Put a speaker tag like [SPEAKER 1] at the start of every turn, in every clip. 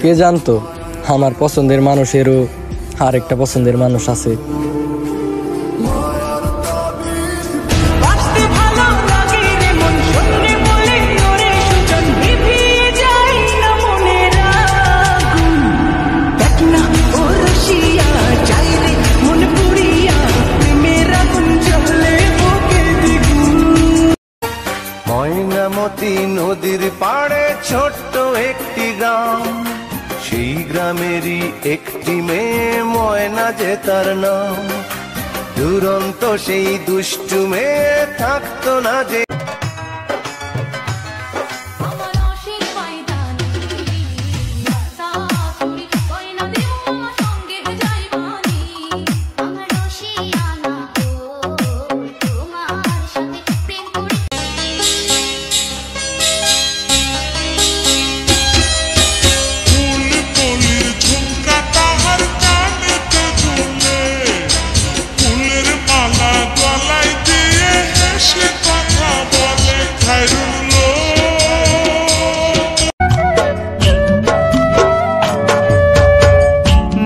[SPEAKER 1] কে জানতো আমার পছন্দের মানুষেরও আরেকটা পছন্দের মানুষ আছে।
[SPEAKER 2] ময়নামতি নদীর পাড়ে ছোট্ট একটি গ্রাম, সেই গ্রামেরই একটি মেয়ে ময়না যে তার নাম। দুরন্ত সেই দুষ্টু মেয়ে থাকতো না যে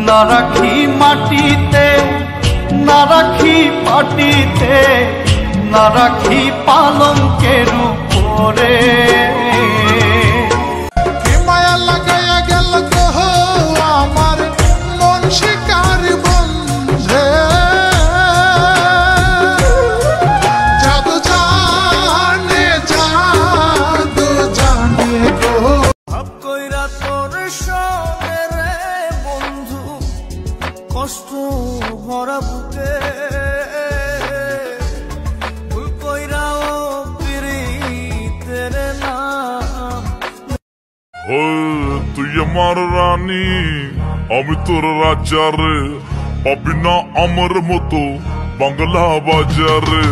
[SPEAKER 3] না রাখি মাটিতে, না রাখি মাটিতে, না রাখি পালঙ্কের উপরে।
[SPEAKER 4] মায়া লাগাইয়া গেল গো আমার মন শিকার বন্ধে, জাদু জানে জাদু জানে গো।
[SPEAKER 2] ভাব কইরা তোর সঙ্গে রে বন্ধু কষ্ট ভরা বুকে, ভুল কইরাও পিরিতের নাম।
[SPEAKER 5] তুই আমার রানী আমি তোর রাজা রে, পাবি না আমার মতো বাংলা বাজারে।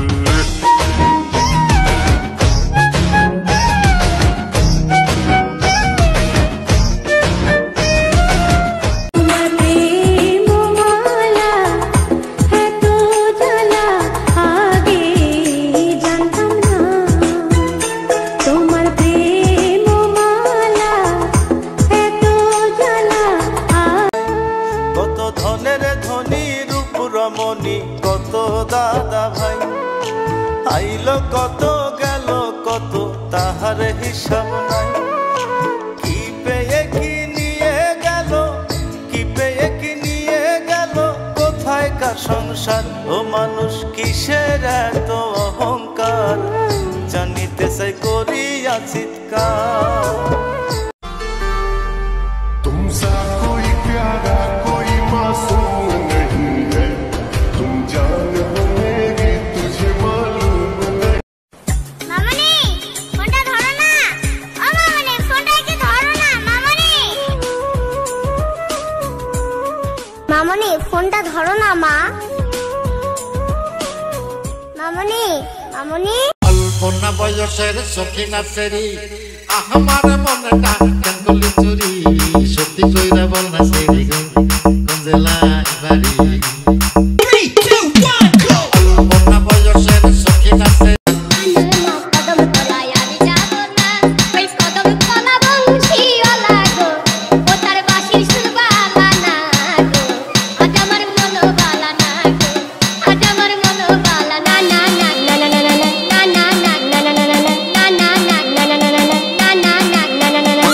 [SPEAKER 2] কত ধনের ধনী রূপ রমণী, কত দাদা ভাই আইলো কত গেল কত তাহার হিসাব নাই। কি পেয়ে কি নিয়ে গেল, কি পেয়ে কি নিয়ে গেল, কোথায় কার সংসার ও মানুষ কিসের এত অহংকার, জানিতে চাই করিয়া চিৎকার।
[SPEAKER 4] तुमसा कोई प्यारा कोई मासूम नहीं है, तुम जान हो मेरी तुझे मालूम नहीं।
[SPEAKER 6] মামনি ফোনটা ধরো না, ও মামনি ফোনটা কি ধরো না মামনি, মামনি ফোনটা ধরো না মা, মামনি মামনি।
[SPEAKER 7] অল্পনা বয়সের সখিনা সেরি আমার মনটা কাঙ্গলি চুরি, সত্যি কইরা বল না সেরি কোন জেলায় বাড়ি। অল্পনা বয়সের সখিনা সেরি
[SPEAKER 6] কদম তলায় আমি যাব না, ওই কদম তলা বংশীওয়ালা গো, ও তার বাঁশির সুর বালা না গো, আজ আমার মন বালা না গো, আজ আমার মন বালা না না না না না না না না না না না না না না না না না না না।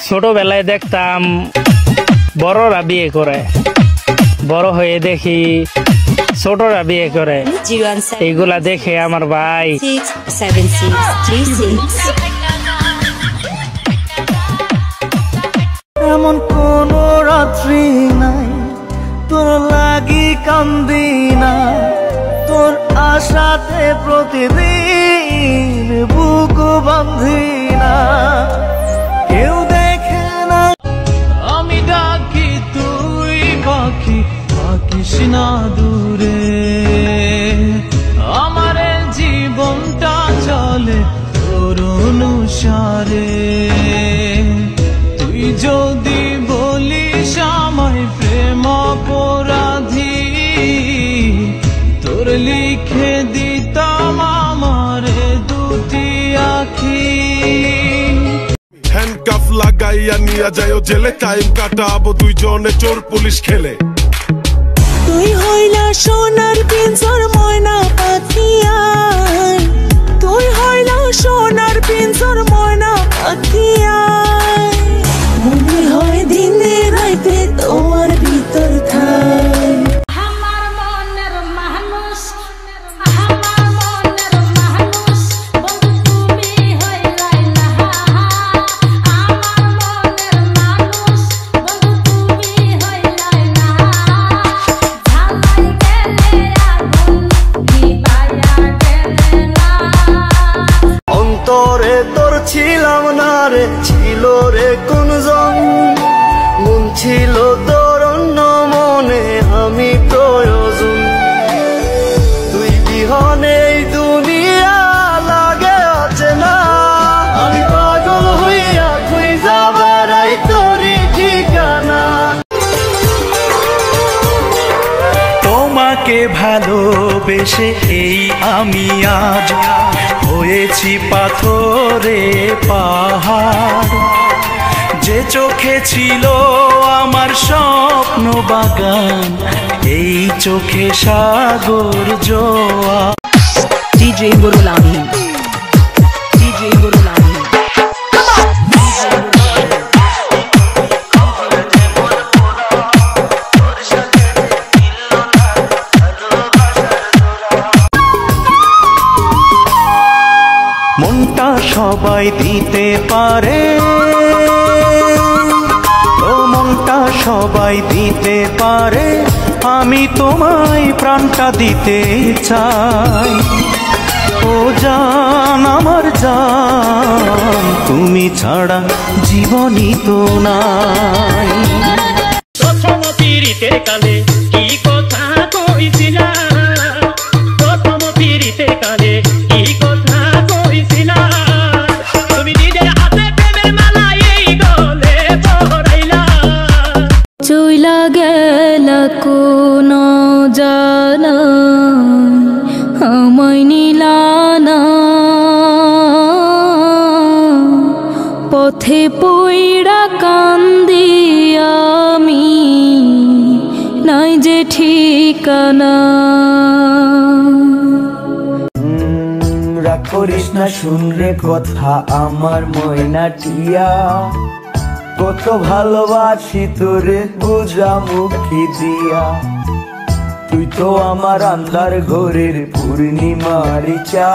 [SPEAKER 8] ছোটবেলায় দেখতাম বড়রা বিয়ে করে, বড় হয়ে দেখি ছোটরা বিয়ে করে। এইগুলা দেখে আমার ভাই
[SPEAKER 2] এমন কোন রাত্রি নাই তোর লাগি কান্দি না, তোর আশাতে প্রতিদিন বুক বাঁধি না। কেউ দেখে না
[SPEAKER 3] আমি ডাকি তুই পাখি থাকিস না দূরে, আমার জীবনটা চলে তোর অনুসারে। তুই যদি বলিস আমায় প্রেম অপরাধী, তোর লিখে দিতাম আমার দুটি আখি।
[SPEAKER 4] ধরাইয়া নিয়া যায় জেলে টাইম কাটাবো দুইজনে চোর পুলিশ খেলে
[SPEAKER 9] তুই হইলা সোনার পিঞ্জর ময়না পাখিয়া তুই হইলা সোনার পিঞ্জর ময়না পাখিয়া মনে হয় দিনে রাইতে তোমার ভিতর থাই
[SPEAKER 6] আমার মনের মানুষ আমার মনের মানুষ বন্ধু তুমি হইলাই না আমার মনের মানুষ বন্ধু তুমি হইলাই না ঝালাই গেলে আগুন নিভাইয়া গেলে না
[SPEAKER 2] অন্তরে তোর ছিলাম না রে ছিল রে কোনজন মন ছিল তোর অন্য মনে আমি প্রয়োজন তুই বিহনে এই দুনিয়া লাগে আছে না আমি পাগল হইয়া তুই যাবারাই তোরই ঠিকানা
[SPEAKER 10] তোমাকে ভালোবেসে এই আমি আজ হয়েছি পাথরে পাহাড় যে চোখে ছিল আমার স্বপ্ন বাগান এই চোখে সাগর জোয়া
[SPEAKER 9] DJ Gurulani DJ Gurulani
[SPEAKER 10] মনটা সবাই দিতে পারে ও মনটা সবাই দিতে পারে আমি তোমায় প্রাণটা দিতে চাই ও জান আমার জান তুমি ছাড়া জীবনই তো নাই
[SPEAKER 8] প্রথম পীড়িতের কালে কি কথা কইছিলা প্রথম পীড়িতের কালে কি কথা কইছিলা তুমি নিজের হাতে প্রেমের মালা এই গলে পরাইলা
[SPEAKER 6] চইলা গেল কোন জানা আমায় নিলানা পথে পইড়া কান্দি আমি নাই যে ঠিকানা
[SPEAKER 2] রাগ করিস না শুনলে কথা আমার ময়না টিয়া কত ভালোবাসি তোরে বুঝা মুখি দিয়া তুই তো আমার আন্ধার ঘরের পূর্ণিমার চা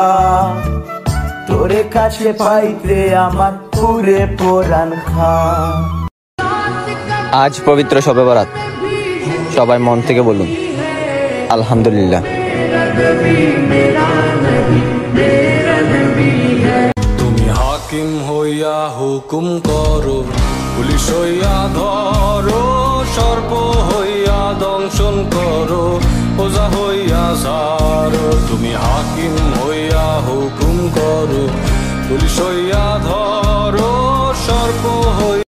[SPEAKER 2] তোরে কাছে পাইতে আমার পুরে পরাণ খা
[SPEAKER 1] আজ পবিত্র শবে বরাত সবাই মন থেকে বলুন আলহামদুলিল্লাহ
[SPEAKER 11] তুমি হাকিম হইয়া হুকুম করো পুলিশ হইয়া ধরো সর্প হইয়া দংশন করো ওজা হইয়া সারো তুমি হাকিম হইয়া হুকুম করো পুলিশ হইয়া ধরো সর্প হইয়া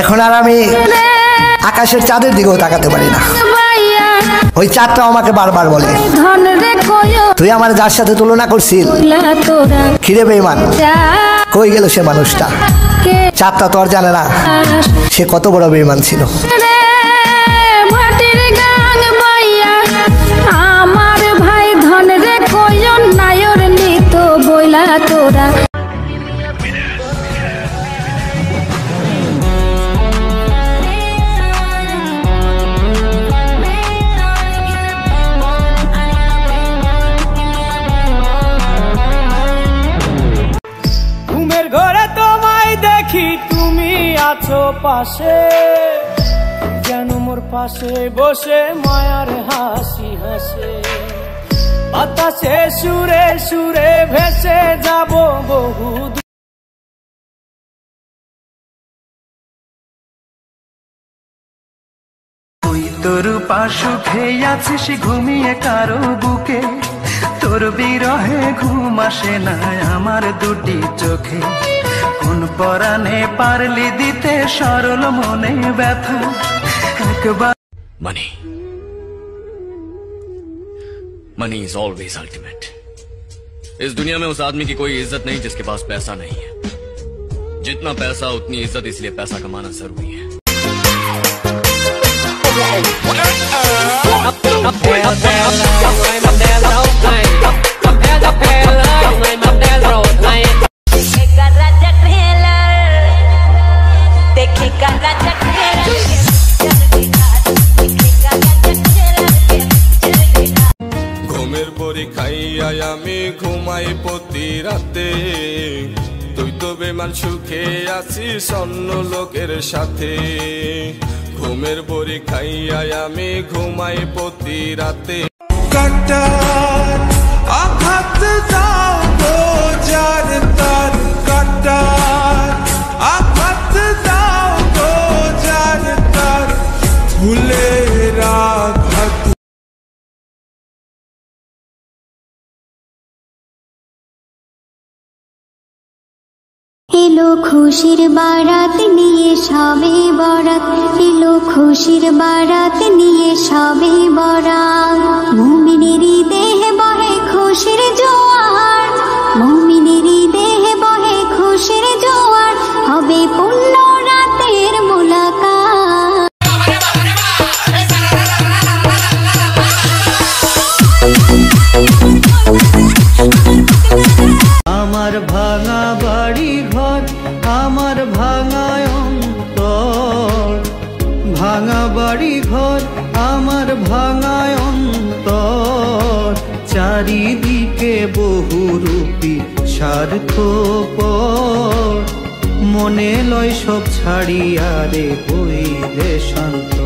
[SPEAKER 12] এখন আর আমি আকাশের চাঁদের দিকেও তাকাতে পারি না ওই চাঁদটা আমাকে বারবার বলে তুই আমার যার সাথে তুলনা করছিস খিরে বেঈমান কই গেল সে মানুষটা চাঁদটা তো আর জানে না সে কত বড় বেঈমান ছিল
[SPEAKER 6] আমার ভাই ধন রে কয়ন নায়র নিত বইলা তোরা
[SPEAKER 13] আছো পাশে, যেন মোর পাশে বসে মায়ার হাসি হাসে। বাতাসে সুরে সুরে ভেসে যাব বহু
[SPEAKER 10] তোর পাশু খেয়ে আছিস ঘুমিয়ে কারো বুকে, তোর বিরহে ঘুম আসে না আমার দুটি চোখে। কোন পরাণে পারলি দিতে সরল মনে ব্যথা একবার।
[SPEAKER 11] Money is always ultimate. इस दुनिया में उस आदमी की कोई इज्जत नहीं जिसके पास पैसा नहीं है। जितना पैसा उतनी इज्जत, इसलिए पैसा कमाना जरूरी है। ঘুমের পরি খাইয়াই আমি ঘুমাই প্রতি রাতে, তুই তো বেমান সুখে আছিস অন্য লোকের সাথে। ঘুমের পরি খাইয়াই আমি ঘুমাই প্রতি রাতে।
[SPEAKER 14] কাটার আঘাত দাও গো যার তার, কাটার আঘাত দাও গো যার তার, ভুলের আঘাত।
[SPEAKER 6] এলো খুশির বারাত নিয়ে সবে বরাত, এলো খুশির বারাত নিয়ে সবে বরাত। মুমিনেরই দেহে বহে খুশির জোয়ার, মুমিনেরই দেহে বহে খুশির জোয়ার, হবে পূর্ণ রাতের মোলাকাত।
[SPEAKER 10] আমার ভাঙা বাড়ি ঘর, আমার ভাঙা অন্তর, ভাঙা বাড়ি ঘর আমার ভাঙা অন্তর। চারিদিকে বহুরূপী স্বার্থপর, মনে লয় সব ছাড়িয়া রে হইলে শান্ত।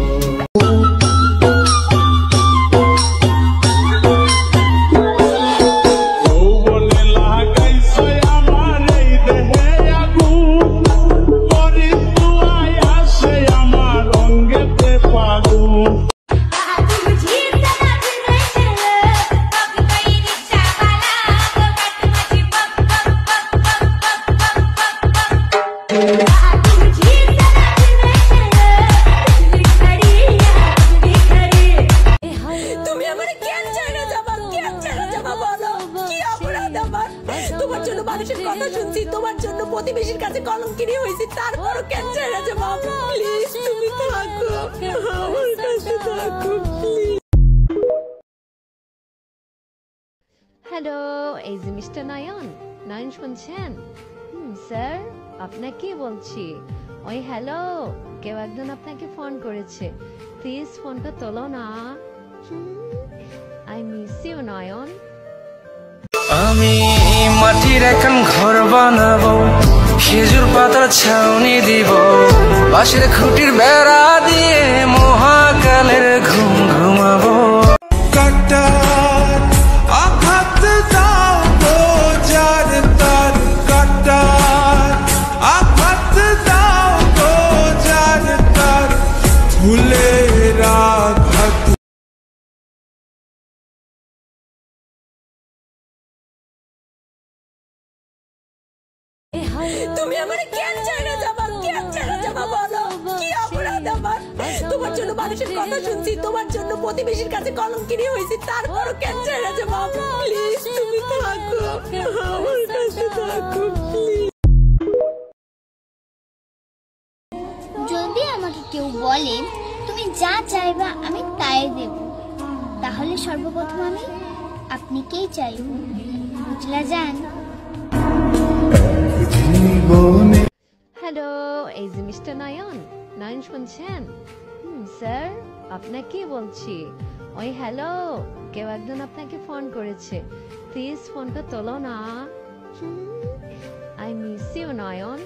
[SPEAKER 9] তোমার জন্য মানুষের কথা শুনছি, তোমার জন্য প্রতিবেশীর কাছে কলঙ্কিনী হয়েছি, তারপরও কেন ছেড়ে যাবো? প্লিজ তুমি থাকো, আমার কাছে থাকো প্লিজ।
[SPEAKER 15] হ্যালো, এই যে মিস্টার নয়ন, নয়ন শুনছেন? স্যার আপনাকে বলছি। ওই হ্যালো, কেউ একজন আপনাকে ফোন করেছে, প্লিজ ফোনটা তোলো না। আই মিস ইউ নয়ন।
[SPEAKER 10] আমি মাটির এখন ঘর বানাবো, খেজুর পাতার ছাউনি দিব, বাঁশের খুঁটির বেড়া দিয়ে মহাকালের ঘুম ঘুমাবো।
[SPEAKER 14] কাটার আঘাত দাও গো যার তার, কাটার আঘাত দাও গো যার তার, ভুলের আঘাত।
[SPEAKER 9] তুমি আমার কেন ছেড়ে যাবা? কেন ছেড়ে যাবা বলো? কি অপরাধ আমার? তোমার জন্য মানুষের কথা শুনছি, তোমার জন্য প্রতিবেশীর কাছে কলঙ্কিনী হয়েছি, তারপরও কেন ছেড়ে যাবা? প্লিজ তুমি থাকো, আমার কাছে থাকো প্লিজ।
[SPEAKER 6] যদি আমাকে কেউ বলে তুমি যা চাইবা আমি তাই দেব, তাহলে সর্বপ্রথম আমি আপনিকেই চাইব, বুঝলা যান?
[SPEAKER 15] হ্যালো, এই যে মিস্টার নয়ন, নয়ন শুনছেন? স্যার আপনাকে বলছি। ওই হ্যালো, কেউ একজন আপনাকে ফোন করেছে, প্লিজ ফোনটা তোলো না। I miss you Nayan.